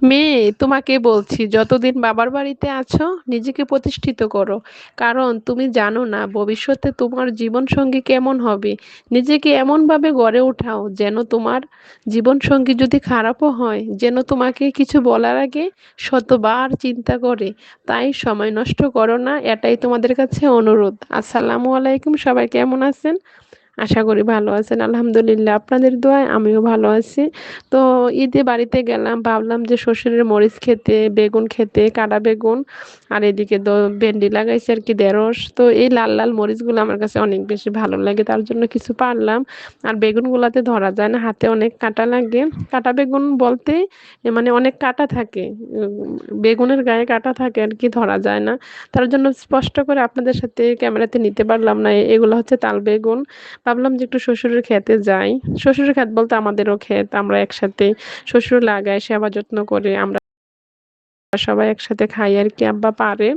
মেয়ে, তোমাকে বলছি যতদিন বাবার বাড়িতে আছো নিজেকে প্রতিষ্ঠিত করো। কারণ তুমি জানো না ভবিষ্যতে তোমার জীবন সঙ্গী কেমন হবে। নিজেকে এমন ভাবে গড়ে ওঠাও যেন তোমার জীবন সঙ্গী যদি খারাপও হয় যেন তোমাকে কিছু বলার আগে শতবার চিন্তা করে। তাই সময় নষ্ট করো না, এটাই তোমাদের কাছে অনুরোধ। আসসালামু আলাইকুম, সবাই কেমন আছেন? আশা করি ভালো আছেন। আলহামদুলিল্লাহ, আপনাদের দোয়ায় আমিও ভালো আছি। তো ঈদে বাড়িতে গেলাম, ভাবলাম যে শ্বশুরের মরিচ খেতে, বেগুন খেতে, কাটা বেগুন, আর এদিকে তো ভেন্ডি লাগাইছে আর কি, ঢেঁড়স। তো এই লাল লাল মরিচগুলো আমার কাছে অনেক বেশি ভালো লাগে, তার জন্য কিছু পারলাম। আর বেগুনগুলাতে ধরা যায় না, হাতে অনেক কাঁটা লাগে। কাটা বেগুন বলতে মানে অনেক কাঁটা থাকে, বেগুনের গায়ে কাঁটা থাকে আর কি, ধরা যায় না। তার জন্য স্পষ্ট করে আপনাদের সাথে ক্যামেরাতে নিতে পারলাম না। এগুলো হচ্ছে তাল বেগুন। ভাবলাম যে একটু শ্বশুরের ক্ষেতে যাই। শ্বশুরের ক্ষেত বলতে আমাদেরও ক্ষেত, আমরা একসাথে, শ্বশুর লাগায়, সেবা যত্ন করে, আমরা সবাই একসাথে খাই আর কি। আব্বা পারে,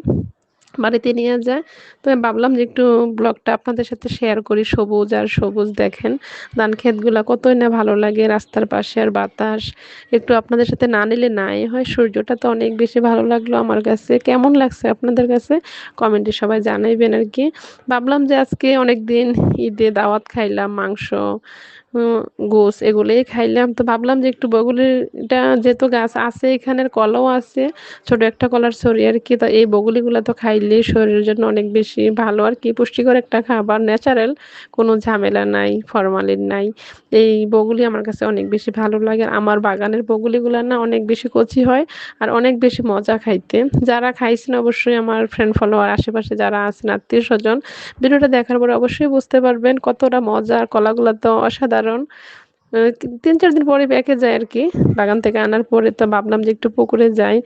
বাড়িতে নিয়ে যায়। তো আমি ভাবলাম যে একটু ব্লগটা আপনাদের সাথে শেয়ার করি। সবুজ আর সবুজ দেখেন, ধান ক্ষেতগুলা কতই না ভালো লাগে, রাস্তার পাশে আর বাতাস। একটু আপনাদের সাথে না নিলে নাই হয়। সূর্যটা তো অনেক বেশি ভালো লাগলো আমার কাছে। কেমন লাগছে আপনাদের কাছে কমেন্টে সবাই জানাইবেন আর কি। ভাবলাম যে আজকে অনেক দিন ঈদে দাওয়াত খাইলাম, মাংস, গোস এগুলোই খাইলাম। তো ভাবলাম যে একটু বগুলিটা, যেহেতু গাছ আছে এখানের, কলাও আছে, ছোট একটা কলার ছড়ি আর কি। তো এই বগুলিগুলো তো খাইলে শরীরের জন্য অনেক বেশি ভালো আর কি, পুষ্টিকর একটা খাবার, ন্যাচারাল, কোনো ঝামেলা নাই, ফরমালিন নাই। এই বগুলি আমার কাছে অনেক বেশি ভালো লাগে। আর আমার বাগানের বগুলিগুলো না অনেক বেশি কচি হয় আর অনেক বেশি মজা খাইতে। যারা খাইছেন অবশ্যই, আমার ফ্রেন্ড ফলোয়ার আশেপাশে যারা আছেন, আত্মীয় স্বজন, ভিডিওটা দেখার পর অবশ্যই বুঝতে পারবেন কতটা মজা। আর কলাগুলো তো অসাধারণ। 3-4 দিন পরে ব্যাকে যায় আর কি, বাগান থেকে আনার পরে। তো ভাবলাম যে একটু পুকুরে যাই।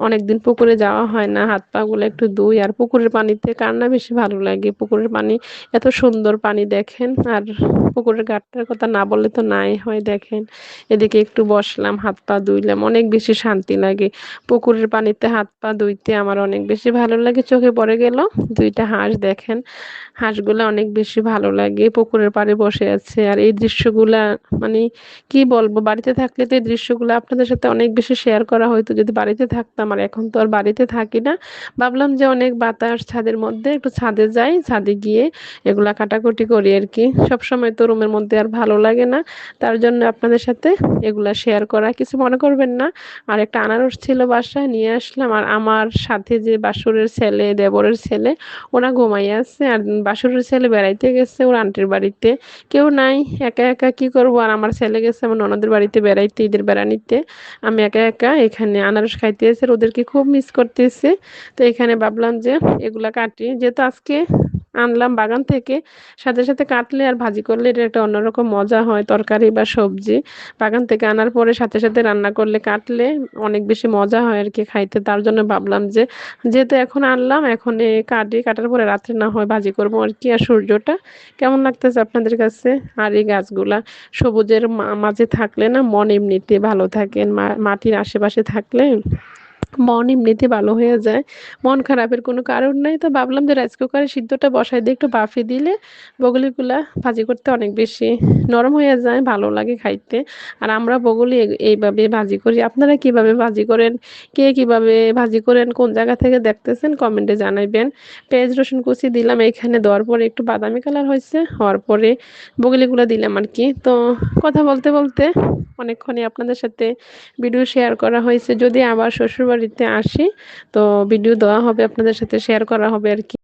অনেকদিন পুকুরে যাওয়া হয় না, হাত পা গুলো একটু ধুই। আর পুকুরের পানিতে কার না বেশি ভালো লাগে, পুকুরের পানি এত সুন্দর পানি দেখেন। আর পুকুরের ঘাটটার কথা না বললে তো নাই হয়। দেখেন, এদিকে একটু বসলাম, হাত পা ধুইলাম, অনেক বেশি শান্তি লাগে পুকুরের পানিতে হাত পা ধুইতে। আমার অনেক বেশি ভালো লাগে। চোখে পড়ে গেল দুইটা হাঁস, দেখেন হাঁসগুলা অনেক বেশি ভালো লাগে, পুকুরের পাড়ে বসে আছে। আর এই দৃশ্যগুলা মানে কি বলবো, বাড়িতে থাকলে তো এই দৃশ্যগুলো আপনাদের সাথে অনেক বেশি শেয়ার করা হয়তো যদি বাড়িতে থাকতাম। আর এখন তো আর বাড়িতে থাকি না। ভাবলাম যে অনেক বাতাস ছাদের মধ্যে, একটু ছাদে যাই, ছাদে গিয়ে এগুলা কাটাকুটি করি আর কি। সব সময় তো রুমের মধ্যে আর ভালো লাগে না, তার জন্য আপনাদের সাথে এগুলা শেয়ার করা, কিছু মনে করবেন না। আর একটা আনারস ছিল বাসায়, নিয়ে আসলাম। আর আমার সাথে যে বাসুরের ছেলে, দেবরের ছেলে, ওরা ঘুমাইয়া আছে। আর বাসুরের ছেলে বেড়াইতে গেছে ওর আন্টির বাড়িতে, কেউ নাই, একা একা কি করবো। আর আমার ছেলে গেছে আমার ননদের বাড়িতে বেড়াইতে, ঈদের বেড়া নিতে। আমি একা একা এখানে আনারস খাইতে এসে ওদেরকে খুব মিস করতেছে। তো এখানে ভাবলাম যে এগুলা কাটি, যেহেতু আজকে আনলাম বাগান থেকে, সাথে সাথে কাটলে আর ভাজি করলে এটা একটা অন্যরকম মজা হয়, তরকারি বা সবজি। বাগান থেকে আনার পরে সাথে সাথে রান্না করলে, কাটলে অনেক বেশি মজা হয় আর কি খাইতে। তার জন্য ভাবলাম যে যেহেতু এখন আনলাম, এখন কাটি, কাটার পরে রাত্রে না হয় ভাজি করবো আর কি। আর সূর্যটা কেমন লাগতেছে আপনাদের কাছে? আর এই গাছগুলা সবুজের মাঝে থাকলে না মন এমনিতে ভালো থাকে। মাটির আশেপাশে থাকলে মন এমনিতে ভালো হয়ে যায়, মন খারাপের কোনো কারণ নাই। তো ভাবলাম যে রাইস কুকারে সিদ্ধটা বসাই দিয়ে একটু বাফে দিলে বগুলিগুলা ভাজি করতে অনেক বেশি নরম হয়ে যায়, ভালো লাগে খাইতে। আর আমরা বগুলি এইভাবে ভাজি করি। আপনারা কিভাবে ভাজি করেন, কে কিভাবে ভাজি করেন, কোন জায়গা থেকে দেখতেছেন কমেন্টে জানাইবেন। পেঁয়াজ রসুন কুচি দিলাম এখানে, দেওয়ার পরে একটু বাদামি কালার হয়েছে, হওয়ার পরে বগুলিগুলো দিলাম আর কি। তো কথা বলতে বলতে অনেকক্ষণই আপনাদের সাথে ভিডিও শেয়ার করা হয়েছে। যদি আবার শ্বশুরবাড়িতে আসি তো ভিডিও দেওয়া হবে, আপনাদের সাথে শেয়ার করা হবে আর কি।